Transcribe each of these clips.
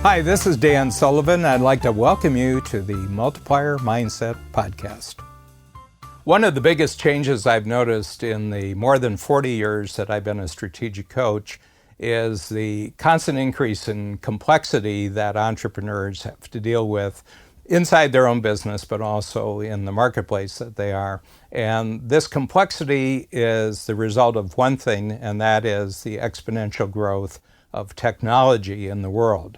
Hi, this is Dan Sullivan. I'd like to welcome you to the Multiplier Mindset Podcast. One of the biggest changes I've noticed in the more than 40 years that I've been a strategic coach is the constant increase in complexity that entrepreneurs have to deal with inside their own business, but also in the marketplace that they are. And this complexity is the result of one thing, and that is the exponential growth of technology in the world.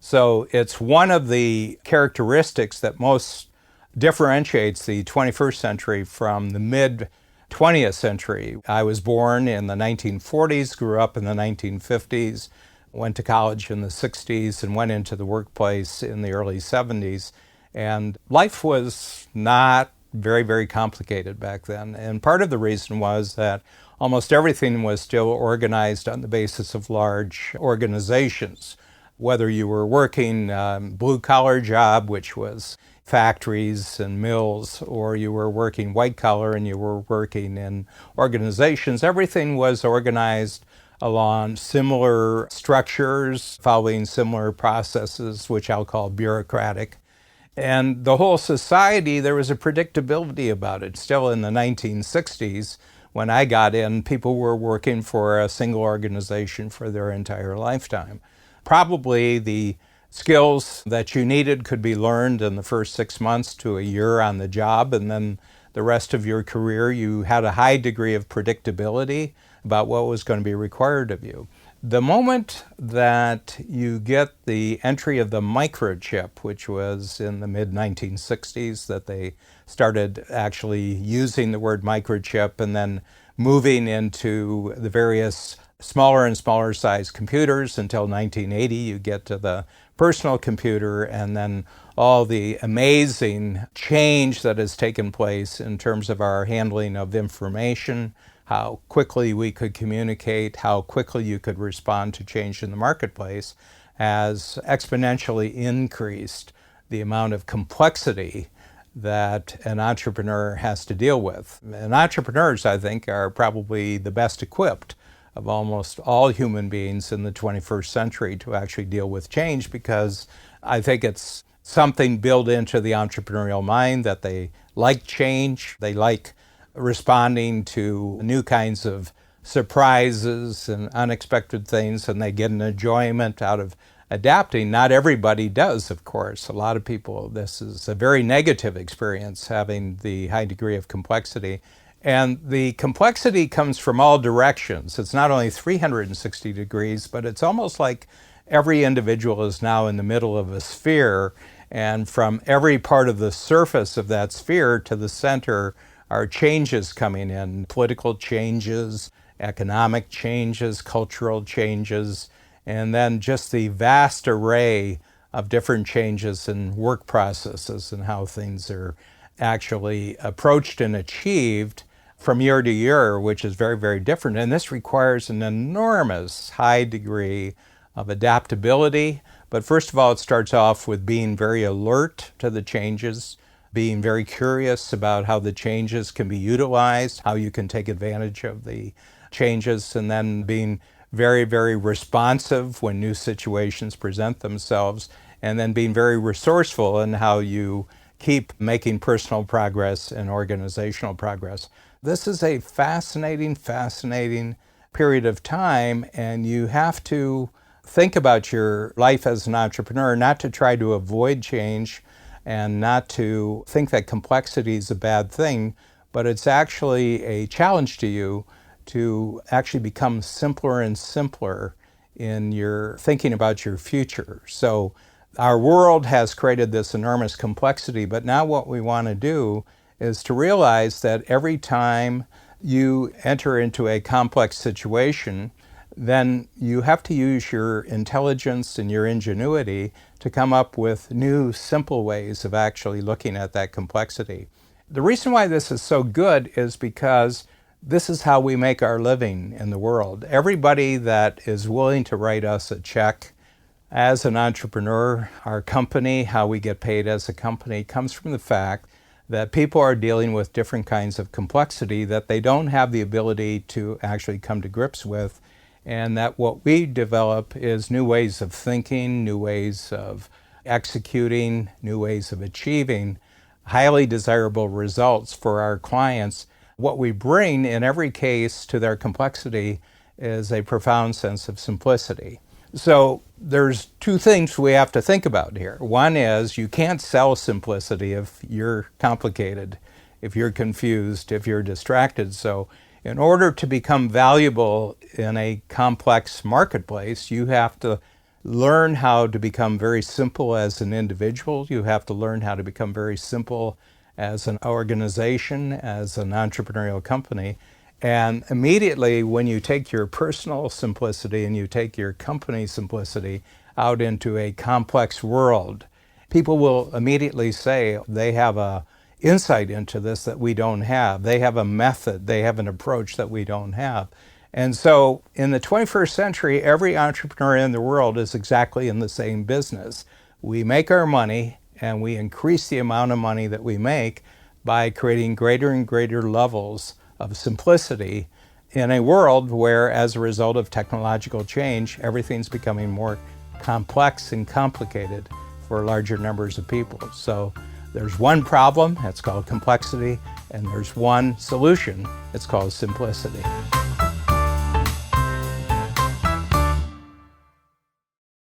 So it's one of the characteristics that most differentiates the 21st century from the mid-20th century. I was born in the 1940s, grew up in the 1950s, went to college in the 60s, and went into the workplace in the early 70s. And life was not very complicated back then. And part of the reason was that almost everything was still organized on the basis of large organizations. Whether you were working blue-collar job, which was factories and mills, or you were working white-collar and you were working in organizations, everything was organized along similar structures, following similar processes, which I'll call bureaucratic. And the whole society, there was a predictability about it. Still in the 1960s, when I got in, people were working for a single organization for their entire lifetime. Probably the skills that you needed could be learned in the first 6 months to a year on the job, and then the rest of your career you had a high degree of predictability about what was going to be required of you. The moment that you get the entry of the microchip, which was in the mid-1960s that they started actually using the word microchip, and then moving into the various smaller and smaller size computers until 1980, you get to the personal computer, and then all the amazing change that has taken place in terms of our handling of information, how quickly we could communicate, how quickly you could respond to change in the marketplace, has exponentially increased the amount of complexity that an entrepreneur has to deal with. And entrepreneurs, I think, are probably the best equipped of almost all human beings in the 21st century to actually deal with change, because I think it's something built into the entrepreneurial mind that they like change, they like responding to new kinds of surprises and unexpected things, and they get an enjoyment out of adapting. Not everybody does, of course. A lot of people, this is a very negative experience, having the high degree of complexity. And the complexity comes from all directions. It's not only 360 degrees, but it's almost like every individual is now in the middle of a sphere, and from every part of the surface of that sphere to the center are changes coming in, political changes, economic changes, cultural changes, and then just the vast array of different changes in work processes and how things are actually approached and achieved from year to year, which is very different. And this requires an enormous high degree of adaptability. But first of all, it starts off with being very alert to the changes, being very curious about how the changes can be utilized, how you can take advantage of the changes, and then being very responsive when new situations present themselves, and then being very resourceful in how you keep making personal progress and organizational progress. This is a fascinating period of time, and you have to think about your life as an entrepreneur, not to try to avoid change and not to think that complexity is a bad thing, but it's actually a challenge to you to actually become simpler and simpler in your thinking about your future. So our world has created this enormous complexity, but now what we want to do is to realize that every time you enter into a complex situation, then you have to use your intelligence and your ingenuity to come up with new, simple ways of actually looking at that complexity. The reason why this is so good is because this is how we make our living in the world. Everybody that is willing to write us a check as an entrepreneur, our company, how we get paid as a company, comes from the fact that people are dealing with different kinds of complexity that they don't have the ability to actually come to grips with and that what we develop is new ways of thinking, new ways of executing, new ways of achieving highly desirable results for our clients. What we bring in every case to their complexity is a profound sense of simplicity. So there's two things we have to think about here. One is you can't sell simplicity if you're complicated, if you're confused, if you're distracted. So in order to become valuable in a complex marketplace, you have to learn how to become very simple as an individual. You have to learn how to become very simple as an organization, as an entrepreneurial company. And immediately when you take your personal simplicity and you take your company simplicity out into a complex world, people will immediately say they have a insight into this that we don't have. They have a method, they have an approach that we don't have. And so in the 21st century, every entrepreneur in the world is exactly in the same business. We make our money and we increase the amount of money that we make by creating greater and greater levels of simplicity in a world where, as a result of technological change, everything's becoming more complex and complicated for larger numbers of people. So there's one problem, it's called complexity, and there's one solution, it's called simplicity.